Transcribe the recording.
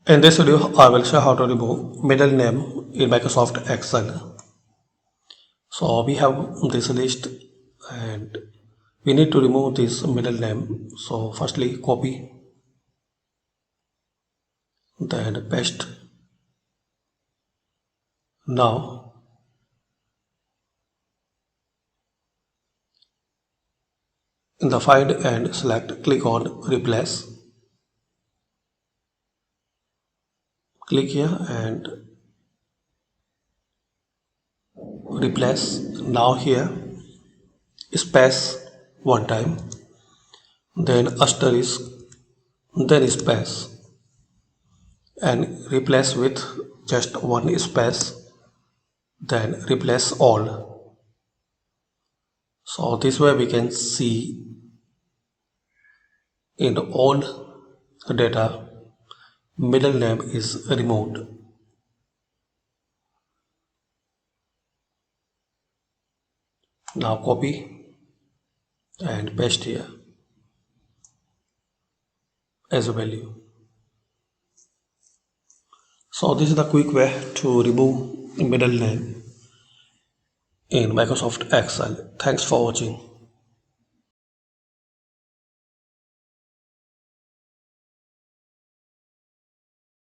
In this video, I will show how to remove middle name in Microsoft Excel. So we have this list and we need to remove this middle name. So firstly copy, then paste. Now in the find and select, click on replace. Click here and replace. Now here space one time, then asterisk, then space, and replace with just one space, then replace all. So this way we can see in all data middle name is removed. Now copy and paste here as a value. So this is the quick way to remove middle name in Microsoft Excel. Thanks for watching.